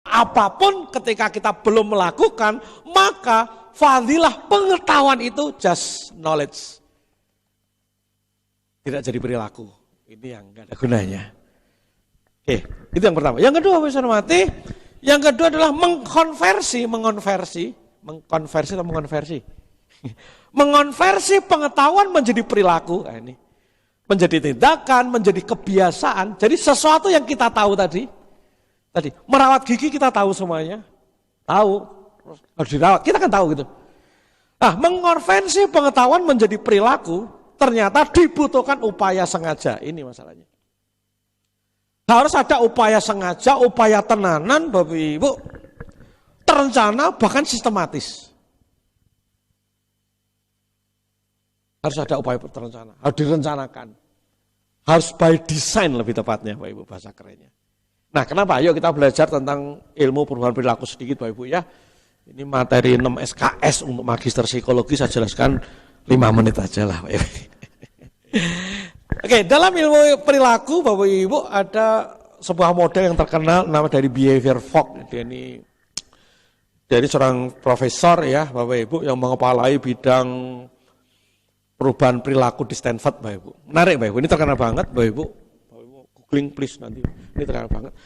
apapun ketika kita belum melakukan, maka fadilah pengetahuan itu just knowledge. Tidak jadi perilaku. Ini yang enggak ada gunanya. Oke, itu yang pertama. Yang kedua, Bapak hormati, yang kedua adalah mengonversi pengetahuan menjadi perilaku. Nah, ini menjadi tindakan, menjadi kebiasaan. Jadi sesuatu yang kita tahu tadi merawat gigi kita tahu semuanya, tahu harus dirawat, kita kan tahu gitu. Nah, mengonversi pengetahuan menjadi perilaku ternyata dibutuhkan upaya sengaja. Ini masalahnya. Harus ada upaya sengaja, upaya tenanan, Bapak Ibu, terencana bahkan sistematis. Harus ada upaya terencana, harus direncanakan. Harus by design lebih tepatnya, Bapak Ibu, bahasa kerennya. Nah, kenapa? Ayo kita belajar tentang ilmu perubahan perilaku sedikit, Bapak Ibu ya. Ini materi 6 SKS untuk magister psikologi, saya jelaskan 5 menit aja lah, Pak Ibu. Oke, dalam ilmu perilaku, Bapak Ibu, ada sebuah model yang terkenal nama dari behavior fog. Dia ini dari seorang profesor ya, Bapak Ibu, yang mengepalai bidang perubahan perilaku di Stanford, Bapak Ibu. Menarik, Bapak Ibu. Ini terkenal banget, Bapak Ibu. Bapak Ibu googling please nanti. Ini terkenal banget.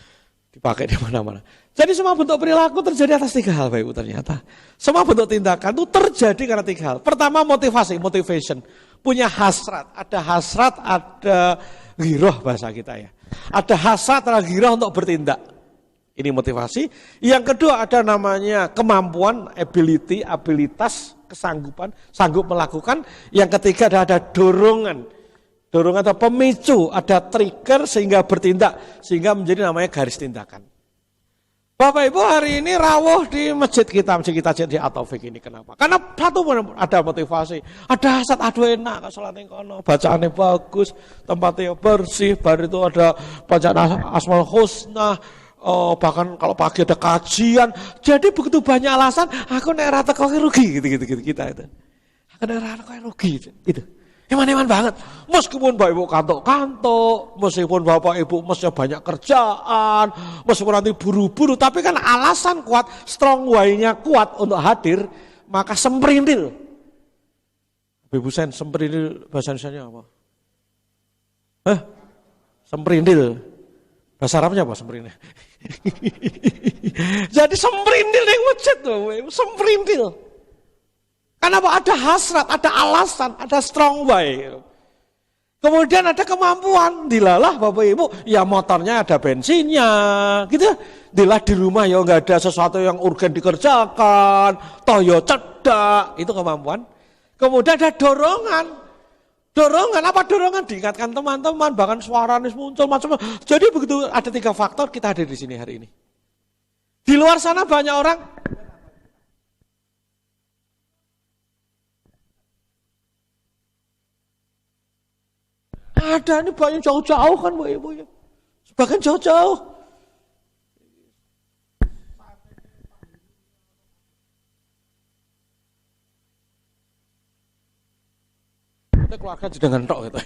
Dipakai di mana-mana. Jadi semua bentuk perilaku terjadi atas 3 hal, Bapak Ibu, ternyata. Semua bentuk tindakan itu terjadi karena 3 hal. Pertama, motivation. Punya hasrat, ada giroh bahasa kita ya. Ada hasrat, ada giroh untuk bertindak. Ini motivasi. Yang kedua ada namanya kemampuan, abilitas, kesanggupan, sanggup melakukan. Yang ketiga ada dorongan atau pemicu, ada trigger sehingga bertindak, sehingga menjadi namanya garis tindakan. Bapak Ibu, hari ini rawuh di masjid kita di At-Taufik ini. Kenapa? Karena satu ada motivasi, ada hasad, aduh enak, sholat yang kono, bacaannya bagus, tempatnya bersih, baru itu ada bacaan Asmaul Husna, bahkan kalau pagi ada kajian. Jadi begitu banyak alasan, aku nek rata kok rugi, gitu kita itu. Aku nek rata kok rugi, itu. Eman-eman banget. Meskipun Bapak Ibu kantuk-kantuk, meskipun Bapak Ibu mestinya banyak kerjaan, meskipun nanti buru-buru, tapi kan alasan kuat, strong way-nya kuat untuk hadir, maka semprintil. Ibu Sen, semprintil bahasa Indonesia apa? Semprintil. Bahasa Arabnya apa semprintil? Jadi semprintil yang masjid tuh, semprintil. Karena ada hasrat, ada alasan, ada strong way. Kemudian ada kemampuan, dilalah Bapak Ibu, ya motornya ada bensinnya, gitu. Dilah di rumah ya nggak ada sesuatu yang urgen dikerjakan, toh ya cedak, itu kemampuan. Kemudian ada dorongan. Dorongan, apa dorongan? Diingatkan teman-teman, bahkan suara muncul macam-macam. Jadi begitu ada 3 faktor, kita hadir di sini hari ini. Di luar sana banyak orang. Ada, ini banyak jauh-jauh kan Bu Ibu ya. Sebagian jauh-jauh. Kita keluarga dengan tok gitu.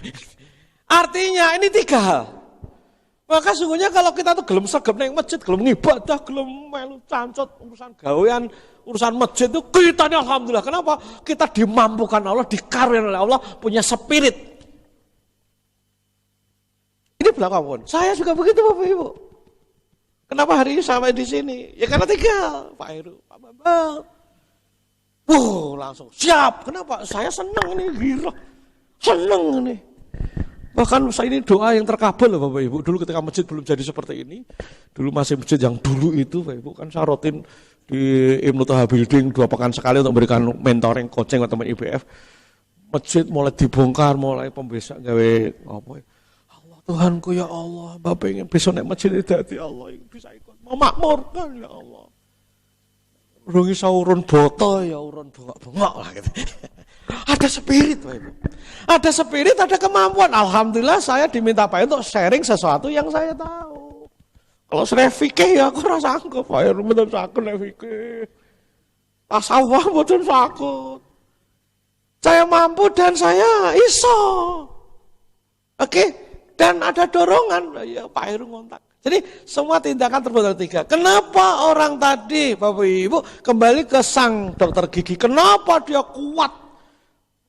Artinya ini 3 hal. Maka sungguhnya kalau kita tuh gelem segep nang masjid, gelem ngibadah, gelem melu cancot urusan gawean, urusan masjid itu kita ini alhamdulillah. Kenapa? Kita dimampukan Allah, dikaruniai oleh Allah, punya spirit. Ini belakang pun. Saya juga begitu Bapak Ibu. Kenapa hari ini sampai di sini? Ya karena 3, Pak Heru, Pak Bambang. Langsung siap. Kenapa? Saya senang ini, gila. Senang ini. Bahkan saya ini doa yang terkabul loh Bapak Ibu. Dulu ketika masjid belum jadi seperti ini. Dulu masih masjid yang dulu itu Bapak Ibu. Kan saya rutin di Ibnu Toha Building 2 pekan sekali untuk memberikan mentoring, coaching ke teman IBF. Masjid mulai dibongkar, mulai pembesak gawe apa ya. Tuhanku ya Allah, Bapak ingin besok naik masjid itu Allah bisa ikut memakmurkan ya Allah. Rungi saurun boto ya urun bengok-bengok lah gitu. Ada spirit Pak Ibu. Ada spirit, ada kemampuan. Alhamdulillah saya diminta Pak untuk sharing sesuatu yang saya tahu. Kalau saya fikih ya aku rasa sanggup Pak Ibu, betul sakit nek fikih. Tasawuf betul sakit. Saya mampu dan saya iso. Oke. Dan ada dorongan, ya Pak Heru ngontak. Jadi semua tindakan terbuat dari tiga. Kenapa orang tadi, Bapak Ibu, kembali ke sang dokter gigi? Kenapa dia kuat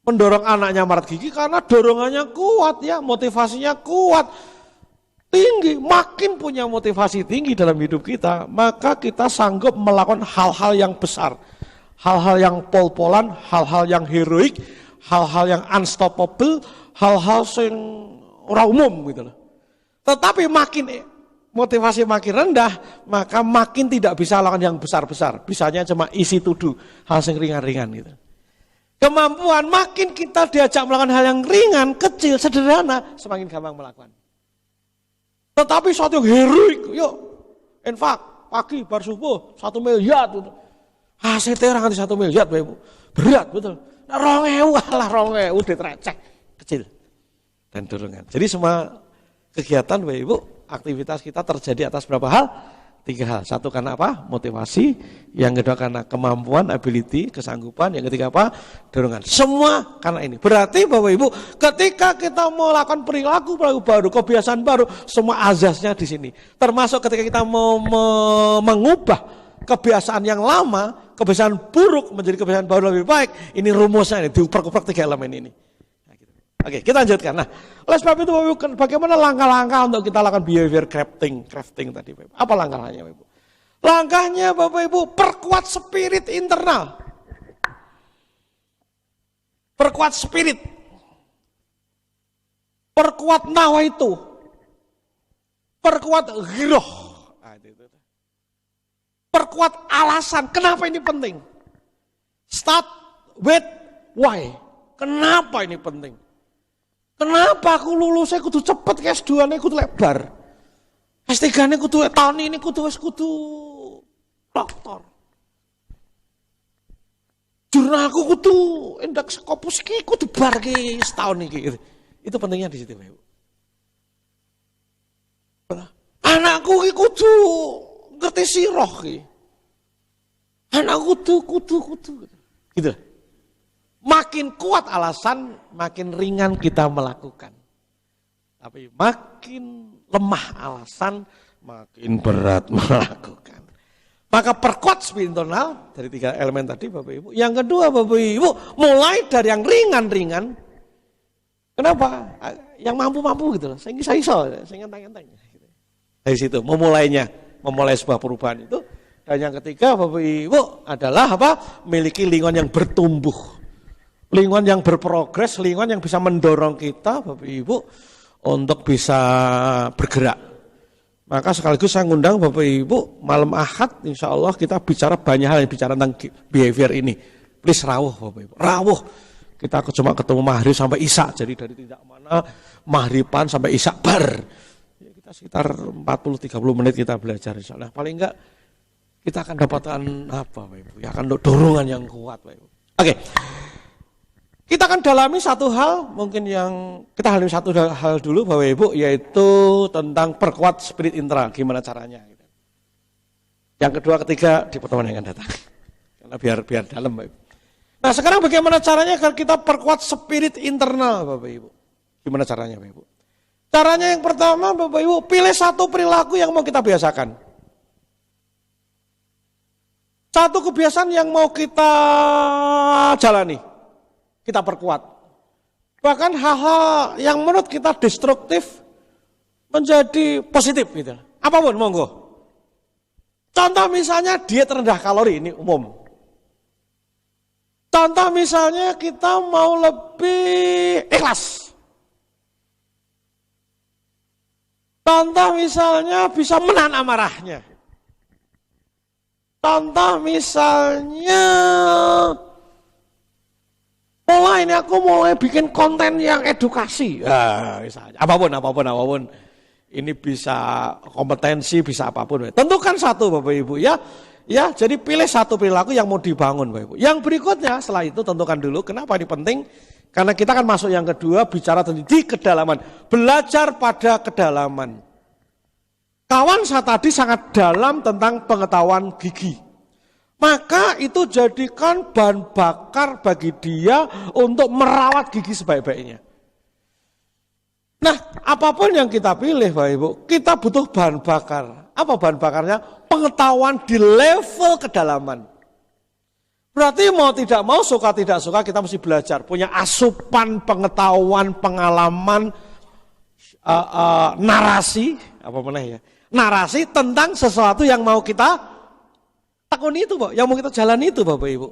mendorong anaknya marat gigi? Karena dorongannya kuat ya, motivasinya kuat, tinggi. Makin punya motivasi tinggi dalam hidup kita, maka kita sanggup melakukan hal-hal yang besar. Hal-hal yang pol-polan, hal-hal yang heroik, hal-hal yang unstoppable, hal-hal yang orang umum gitu loh. Tetapi makin motivasi makin rendah, maka makin tidak bisa lakukan yang besar-besar. Bisanya cuma isi tuduh, hal yang ringan-ringan gitu. Kemampuan makin kita diajak melakukan hal yang ringan, kecil, sederhana, semakin gampang melakukan. Tetapi suatu yang heroik, yuk infak pagi bar subuh 1 miliar gitu. HCT orang nanti 1 miliar, Bapak Ibu. Berat betul. Nah, 2.000 lah 2.000 udah receh, kecil. Dan dorongan. Jadi semua kegiatan Bapak Ibu, aktivitas kita terjadi atas berapa hal? 3 hal. Satu karena apa? Motivasi. Yang kedua karena kemampuan, ability, kesanggupan. Yang ketiga apa? Dorongan. Semua karena ini. Berarti Bapak Ibu, ketika kita mau lakukan perilaku baru, kebiasaan baru, semua azasnya di sini. Termasuk ketika kita mau mengubah kebiasaan yang lama, kebiasaan buruk menjadi kebiasaan baru lebih baik. Ini rumusnya ini, diuper-uper 3 elemen ini. Oke, kita lanjutkan. Nah, oleh sebab itu bagaimana langkah-langkah untuk kita lakukan behavior crafting tadi, Bapak Ibu? Apa langkahnya, Bapak Ibu? Langkahnya, Bapak Ibu, perkuat spirit internal. Perkuat spirit. Perkuat nawa itu. Perkuat ghiroh. Perkuat alasan. Kenapa ini penting? Start with why. Kenapa ini penting? Kenapa aku lulusnya kudu cepet, S2-nya kudu lebar. S3-nya kudu tahun ini kudu doktor. Jurnalku kudu indeks Scopus ki kudu bar ki setahun iki. Itu pentingnya di situ, Ibu. Anakku ki kudu ngerti sirah ki. Anakku kudu. Gitu. Makin kuat alasan, makin ringan kita melakukan. Tapi makin lemah alasan, makin berat melakukan. Maka perkuat spirit internal dari 3 elemen tadi Bapak Ibu. Yang kedua Bapak Ibu, mulai dari yang ringan-ringan. Kenapa? Yang mampu-mampu gitu loh. Saya iso, saya enteng-enteng. Dari situ memulai sebuah perubahan itu. Dan yang ketiga Bapak Ibu adalah apa? Memiliki lingkungan yang bertumbuh. Lingkungan yang berprogres, lingkungan yang bisa mendorong kita, Bapak Ibu, untuk bisa bergerak. Maka sekaligus saya ngundang Bapak Ibu, malam Ahad, insya Allah kita bicara banyak hal yang bicara tentang behavior ini. Please rawuh Bapak Ibu, rawuh. Kita cuma ketemu maghrib sampai isya, jadi dari tidak mana, maghriban sampai isya bar. Ya, kita sekitar 40-30 menit kita belajar insya Allah. Paling enggak, kita akan dapatkan apa Bapak Ibu? Ya akan dorongan yang kuat Bapak Ibu. Oke. Kita akan dalami satu hal, mungkin yang kita dalami satu hal dulu Bapak Ibu, yaitu tentang perkuat spirit internal, gimana caranya. Yang kedua, ketiga di pertemuan yang akan datang, karena biar dalam Bapak Ibu. Nah sekarang bagaimana caranya agar kita perkuat spirit internal Bapak Ibu? Gimana caranya Bapak Ibu? Caranya yang pertama Bapak Ibu, pilih satu perilaku yang mau kita biasakan. Satu kebiasaan yang mau kita jalani. Kita perkuat. Bahkan hal-hal yang menurut kita destruktif menjadi positif gitu. Apapun monggo. Contoh misalnya diet rendah kalori, ini umum. Contoh misalnya kita mau lebih ikhlas. Contoh misalnya bisa menahan amarahnya. Contoh misalnya aku mulai bikin konten yang edukasi. Misalnya, apapun. Ini bisa kompetensi, bisa apapun. Tentukan satu Bapak Ibu ya. Ya, jadi pilih satu perilaku yang mau dibangun Bapak Ibu. Yang berikutnya setelah itu tentukan dulu kenapa ini penting? Karena kita akan masuk yang kedua bicara tentang di kedalaman. Belajar pada kedalaman. Kawan saya tadi sangat dalam tentang pengetahuan gigi. Maka itu jadikan bahan bakar bagi dia untuk merawat gigi sebaik-baiknya. Nah, apapun yang kita pilih Bapak Ibu, kita butuh bahan bakar. Apa bahan bakarnya? Pengetahuan di level kedalaman. Berarti mau tidak mau, suka tidak suka, kita mesti belajar. Punya asupan pengetahuan, pengalaman, narasi, apa mana ya? Narasi tentang sesuatu yang mau kita tekuni itu, Pak. Yang mau kita jalani itu, Bapak Ibu.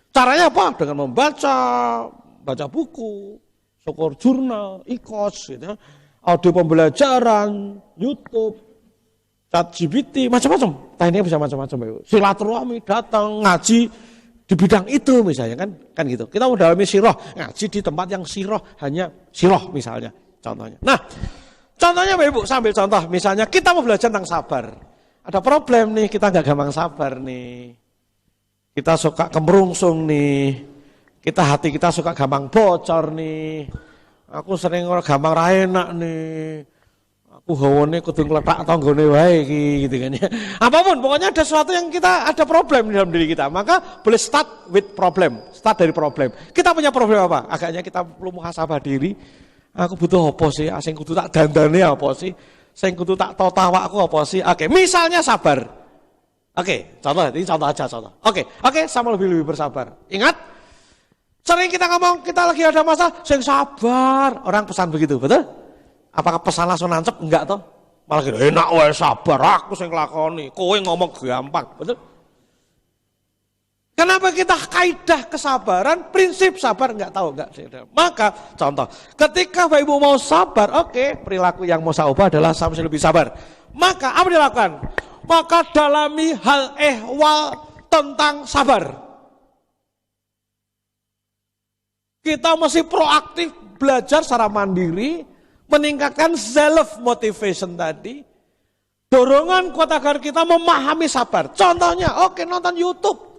Caranya apa? Dengan baca buku, syukur jurnal, e-course, gitu, audio pembelajaran, YouTube, ChatGPT, macam-macam. Tekniknya bisa macam-macam, Bapak Ibu. Silaturahmi, datang, ngaji di bidang itu misalnya kan gitu. Kita mau dalami sirah, ngaji di tempat yang sirah hanya sirah misalnya, contohnya. Nah, contohnya Bapak Ibu, sambil contoh, misalnya kita mau belajar tentang sabar. Ada problem nih, kita nggak gampang sabar nih. Kita suka kemerungsung nih. Hati kita suka gampang bocor nih. Aku sering gampang ra enak nih. Aku hawane kudu ngletak tanggane wae gitu kan ya. Apapun, pokoknya ada sesuatu yang kita ada problem di dalam diri kita. Maka boleh start with problem. Start dari problem. Kita punya problem apa? Agaknya kita perlu muhasabah diri. Aku butuh apa sih? Sing kudu tak dandane apa sih? Sing kudu tak tawakku apa sih? Oke, misalnya sabar. Oke, contoh, ini contoh aja contoh. Oke, sama lebih bersabar. Ingat, sering kita ngomong, kita lagi ada masalah, sing sabar. Orang pesan begitu, betul? Apakah pesan langsung nancep? Enggak toh. Malah gitu, enak wae sabar, aku sing lakoni. Kowe ngomong gampang, betul? Kenapa kita kaidah kesabaran, prinsip sabar enggak tahu, enggak. Maka contoh, ketika Bapak Ibu mau sabar, oke, perilaku yang mau saya ubah adalah saya lebih sabar. Maka apa dilakukan? Maka dalami hal ehwal tentang sabar. Kita mesti proaktif belajar secara mandiri, meningkatkan self motivation tadi. Dorongan kuat agar kita memahami sabar. Contohnya, oke, nonton YouTube.